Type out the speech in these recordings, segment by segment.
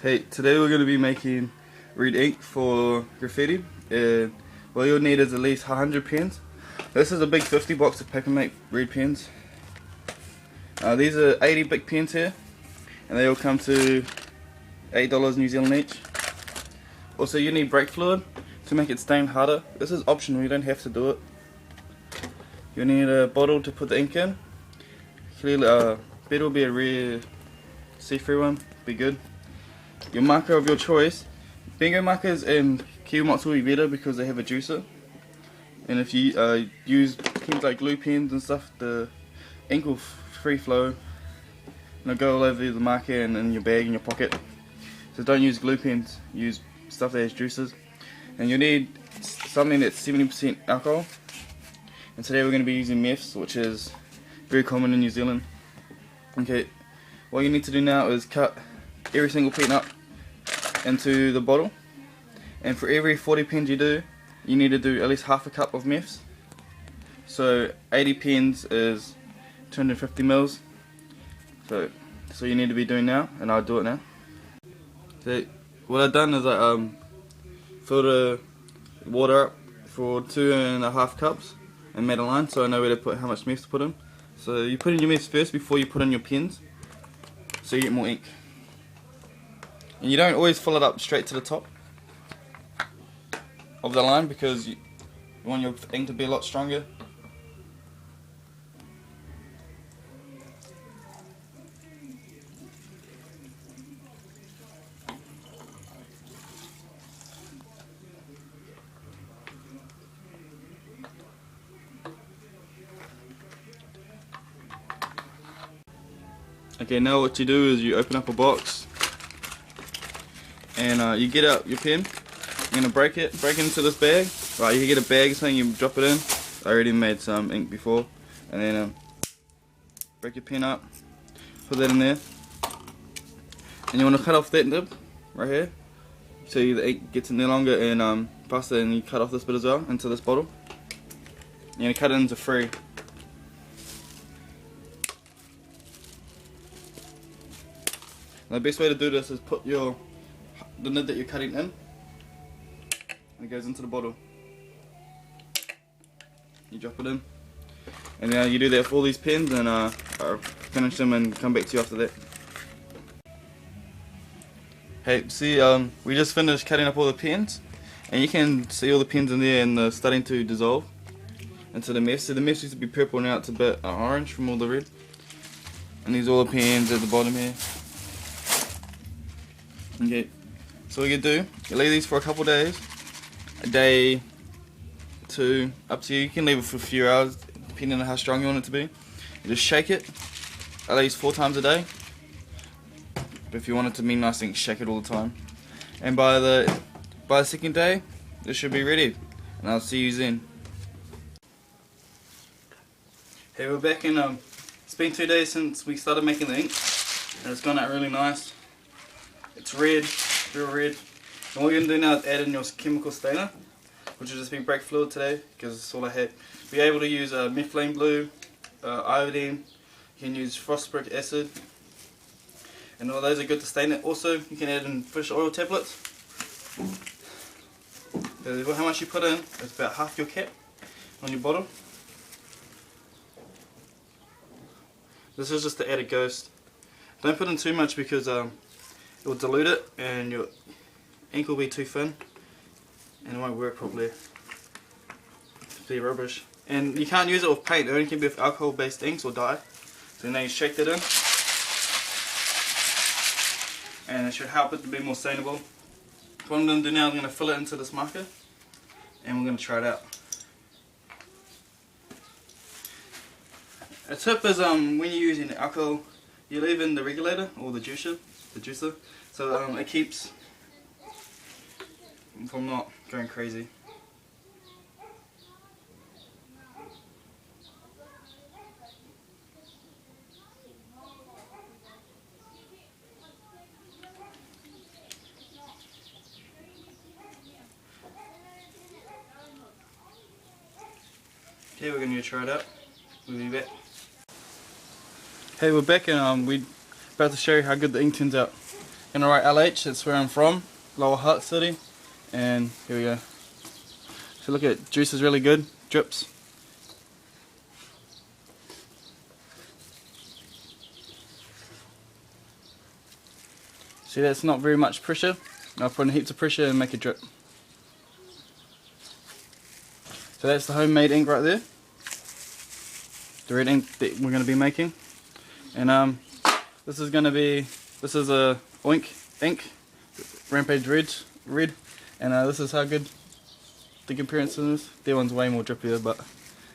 Hey, today we're going to be making red ink for graffiti. What you'll need is at least 100 pens. This is a big 50 box of Papermate red pens. These are 80 big pens here, and they all come to $8 New Zealand each. Also, you need brake fluid to make it stain harder. This is optional, you don't have to do it. You need a bottle to put the ink in. Better will be a rare see-through one, be good. Your marker of your choice. Bingo markers and Kiwamots will be better because they have a juicer. And if you use pens like glue pens and stuff, the ink will free flow and it'll go all over the marker and in your bag, in your pocket. So don't use glue pens, use stuff that has juices. And you need something that's 70% alcohol. And today we're going to be using meths, which is very common in New Zealand. Okay, what you need to do now is cut every single pen up into the bottle, and for every 40 pens you do, you need to do at least half a cup of meths. So 80 pens is 250 mils. So you need to be doing now, and I'll do it now. So what I've done is I filled the water up for 2.5 cups and made a line so I know where to put how much meths to put in. So you put in your meths first before you put in your pens, so you get more ink. And you don't always fill it up straight to the top of the line because you want your ink to be a lot stronger. Okay, now what you do is you open up a box and you get out your pen. You're going to break it into this bag. Right, you can get a bag or something, you drop it in. I already made some ink before. And then break your pen up, put that in there. And you want to cut off that nib right here so the ink gets in there longer, and faster, and you cut off this bit as well into this bottle. You're going to cut it into 3. The best way to do this is put the nib that you're cutting in, and it goes into the bottle. You drop it in, and now you do that for all these pens, and I'll finish them and come back to you after that. Hey, see, we just finished cutting up all the pens, and you can see all the pens in there, and they're starting to dissolve into the meths. So the meths used to be purple, now it's a bit orange from all the red. And these are all the pens at the bottom here. Okay, so what you do, you leave these for a couple days, a day, 2, up to you. You can leave it for a few hours depending on how strong you want it to be. You just shake it at least 4 times a day. But if you want it to be nice, and shake it all the time. And by the second day, this should be ready. And I'll see you then. Hey, we're back, and it's been 2 days since we started making the ink, and it's gone out really nice. It's red, real red. And what you're going to do now is add in your chemical stainer, which will just be brake fluid today, because it's all I had. Be able to use methylene blue, iodine, you can use phosphoric acid, and all those are good to stain it. Also, you can add in fish oil tablets. How much you put in is about half your cap on your bottle. This is just to add a ghost. Don't put in too much because it will dilute it and your ink will be too thin and it won't work properly. It'll be rubbish. And you can't use it with paint, it only can be with alcohol based inks or dye. So now you shake that in, and it should help it to be more stainable. What I'm going to do now, I'm going to fill it into this marker and we're going to try it out. A tip is when you're using alcohol, you leave in the regulator or the juicer, so it keeps from not going crazy. Okay, we're going to try it out. We'll be back. Hey, we're back, and we're about to show you how good the ink turns out. Gonna write LH, that's where I'm from, Lower Hutt City, and here we go. So look at, juice is really good, drips. See, that's not very much pressure. I'll put in heaps of pressure and make a drip. So that's the homemade ink right there. The red ink that we're going to be making. And this is a oink ink, Rampage red. And this is how good the comparison is. That one's way more drippier, but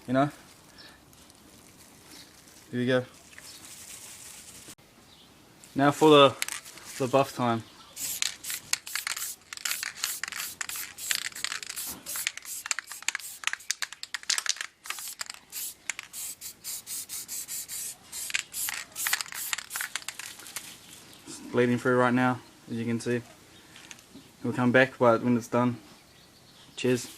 you know. Here we go. Now for the buff time. It's bleeding through right now, as you can see. We'll come back, but when it's done, cheers.